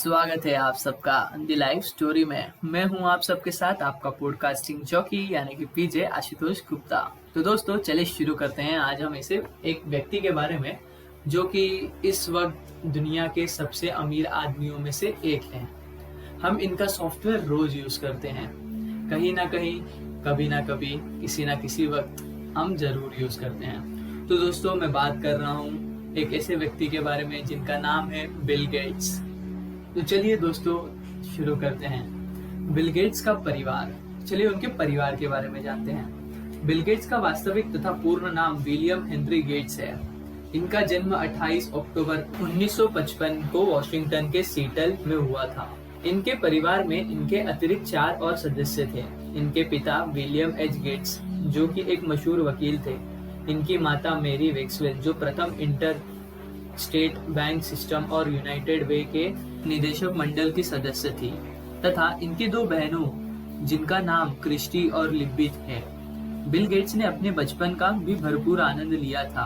स्वागत है आप सबका द लाइफ स्टोरी में। मैं हूं आप सबके साथ आपका पॉडकास्टिंग जॉकी यानी कि पीजे आशुतोष गुप्ता। तो दोस्तों चलिए शुरू करते हैं। आज हम इसे एक व्यक्ति के बारे में जो कि इस वक्त दुनिया के सबसे अमीर आदमियों में से एक हैं। हम इनका सॉफ्टवेयर रोज यूज करते हैं, कहीं ना कहीं, कभी ना कभी, किसी ना किसी वक्त हम जरूर यूज करते हैं। तो दोस्तों मैं बात कर रहा हूँ एक ऐसे व्यक्ति के बारे में जिनका नाम है बिल गेट्स। तो चलिए दोस्तों शुरू करते हैं। बिल गेट्स का परिवार, चलिए उनके परिवार के बारे में जानते हैं। बिल गेट्स का वास्तविक तथा पूर्ण नाम विलियम हेनरी गेट्स है। इनका जन्म 28 अक्टूबर 1955 को वॉशिंगटन के सीटल में हुआ था। इनके परिवार में इनके अतिरिक्त 4 और सदस्य थे। इनके पिता विलियम एच गेट्स जो कि एक मशहूर वकील थे। इनकी माता मेरी वेक्सवेल जो प्रथम इंटर स्टेट बैंक सिस्टम और यूनाइटेड वे के निदेशक मंडल की सदस्य थी, तथा इनकी 2 बहनों जिनका नाम क्रिस्टी और लिब्बी है। बिल गेट्स ने अपने बचपन का भी भरपूर आनंद लिया था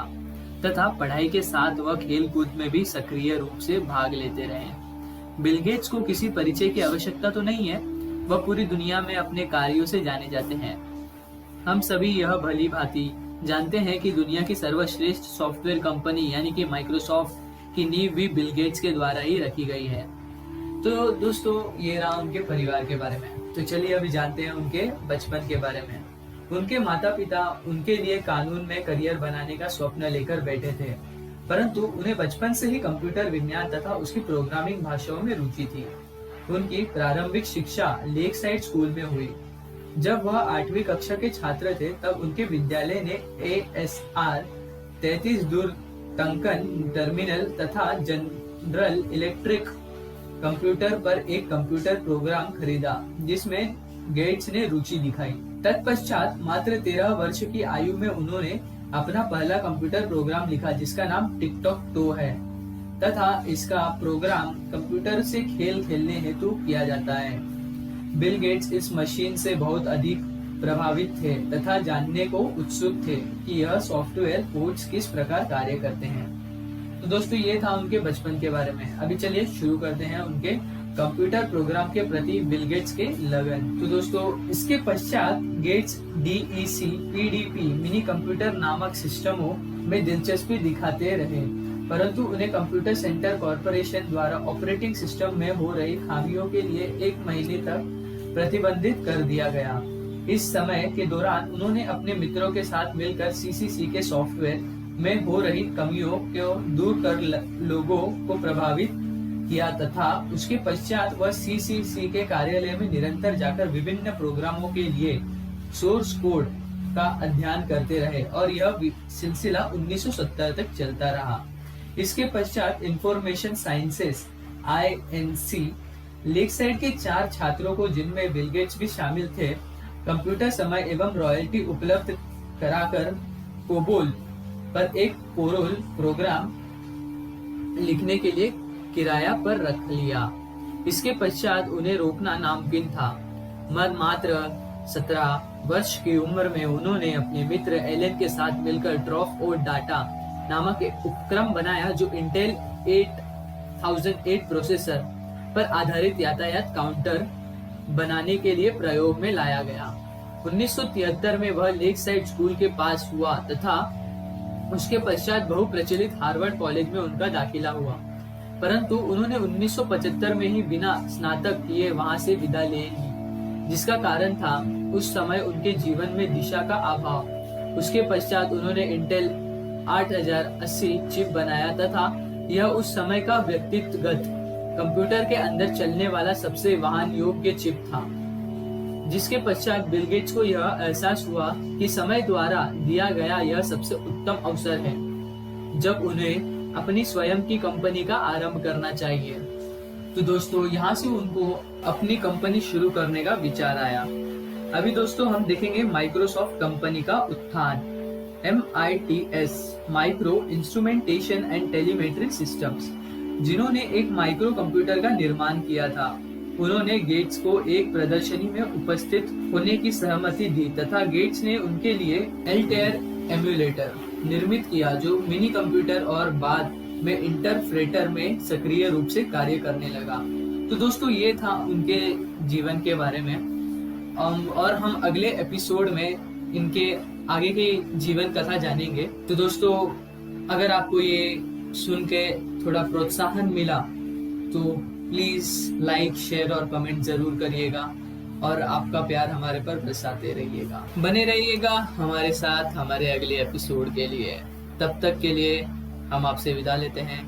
तथा पढ़ाई के साथ वह खेल कूद में भी सक्रिय रूप से भाग लेते रहे। बिल गेट्स को किसी परिचय की आवश्यकता तो नहीं है, वह पूरी दुनिया में अपने कार्यों से जाने जाते हैं। हम सभी यह भली भांति जानते हैं कि दुनिया की सर्वश्रेष्ठ सॉफ्टवेयर कंपनी यानी कि माइक्रोसॉफ्ट की नींव भी बिल गेट्स के द्वारा ही रखी गई है। तो दोस्तों ये रहा उनके परिवार के बारे में। तो चलिए अभी जानते हैं उनके बचपन के बारे में। उनके माता पिता उनके लिए कानून में करियर बनाने का स्वप्न लेकर बैठे थे, परंतु उन्हें बचपन से ही कंप्यूटर विज्ञान तथा उसकी प्रोग्रामिंग भाषाओं में रुचि थी। उनकी प्रारंभिक शिक्षा लेक साइड स्कूल में हुई। जब वह 8वीं कक्षा के छात्र थे तब उनके विद्यालय ने ASR 33 दूरटंकन टर्मिनल तथा जनरल इलेक्ट्रिक कंप्यूटर पर एक कंप्यूटर प्रोग्राम खरीदा जिसमें गेट्स ने रुचि दिखाई। तत्पश्चात मात्र 13 वर्ष की आयु में उन्होंने अपना पहला कंप्यूटर प्रोग्राम लिखा जिसका नाम टिकटॉक टो है, तथा इसका प्रोग्राम कंप्यूटर से खेल खेलने हेतु किया जाता है। बिल गेट्स इस मशीन से बहुत अधिक प्रभावित थे तथा जानने को उत्सुक थे कि यह सॉफ्टवेयर कोड्स किस प्रकार कार्य करते हैं। तो दोस्तों ये था उनके बचपन के बारे में। अभी चलिए शुरू करते हैं उनके कंप्यूटर प्रोग्राम के प्रति बिल गेट्स के लगन। तो दोस्तों इसके पश्चात Gates DEC PDP mini computer नामक सिस्टमों में दिलचस्पी दिखाते रहे, परंतु उन्हें कंप्यूटर सेंटर कॉरपोरेशन द्वारा ऑपरेटिंग सिस्टम में हो रही खामियों के लिए 1 महीने तक प्रतिबंधित कर दिया गया। इस समय के दौरान उन्होंने अपने मित्रों के साथ मिलकर CCC के सॉफ्टवेयर में हो रही कमियों को दूर कर लोगों को प्रभावित किया, तथा उसके पश्चात वह CCC के कार्यालय में निरंतर जाकर विभिन्न प्रोग्रामों के लिए सोर्स कोड का अध्ययन करते रहे और यह सिलसिला 1970 तक चलता रहा। इसके पश्चात इंफॉर्मेशन साइंसेस INC लेकसाइड के 4 छात्रों को, जिनमें बिल गेट्स भी शामिल थे, कंप्यूटर समय एवं रॉयल्टी उपलब्ध कराकर कोबोल पर एक पोरोल प्रोग्राम लिखने के लिए किराया पर रख लिया। इसके पश्चात उन्हें रोकना नामुमकिन था। मात्र 17 वर्ष की उम्र में उन्होंने अपने मित्र एलन के साथ मिलकर ड्रॉप और डाटा नामक एक उपक्रम बनाया जो इंटेल 8008 प्रोसेसर पर आधारित यातायात काउंटर बनाने के लिए प्रयोग में लाया गया। 1973 में वह लेक साइड स्कूल के पास हुआ तथा उसके पश्चात बहुप्रचलित हार्वर्ड कॉलेज में उनका दाखिला हुआ, परंतु उन्होंने 1975 में ही बिना स्नातक किए वहां से विदा ले ली, जिसका कारण था उस समय उनके जीवन में दिशा का अभाव। उसके पश्चात उन्होंने इंटेल 8080 चिप बनाया तथा यह उस समय का व्यक्तिगत कंप्यूटर के अंदर चलने वाला सबसे वहन योग्य चिप था। जिसके पश्चात बिल गेट्स को यह एहसास हुआ कि समय द्वारा दिया गया यह सबसे उत्तम अवसर है जब उन्हें अपनी स्वयं की कंपनी का आरंभ करना चाहिए। तो दोस्तों यहाँ से उनको अपनी कंपनी शुरू करने का विचार आया। अभी दोस्तों हम देखेंगे माइक्रोसॉफ्ट कंपनी का उत्थान। MITS micro instrumentation and telemetry systems, जिन्होंने एक माइक्रो कंप्यूटर का निर्माण किया था, उन्होंने गेट्स को एक प्रदर्शनी में उपस्थित होने की सहमति दी तथा गेट्स ने उनके लिए एल्टेयर एमुलेटर निर्मित किया जो मिनी कंप्यूटर और बाद में इंटरप्रेटर में सक्रिय रूप से कार्य करने लगा। तो दोस्तों ये था उनके जीवन के बारे में। और हम अगले एपिसोड में इनके आगे की जीवन कथा जानेंगे। तो दोस्तों अगर आपको ये सुन के थोड़ा प्रोत्साहन मिला तो प्लीज लाइक, शेयर और कमेंट जरूर करिएगा और आपका प्यार हमारे पर बरसाते रहिएगा। बने रहिएगा हमारे साथ हमारे अगले एपिसोड के लिए। तब तक के लिए हम आपसे विदा लेते हैं।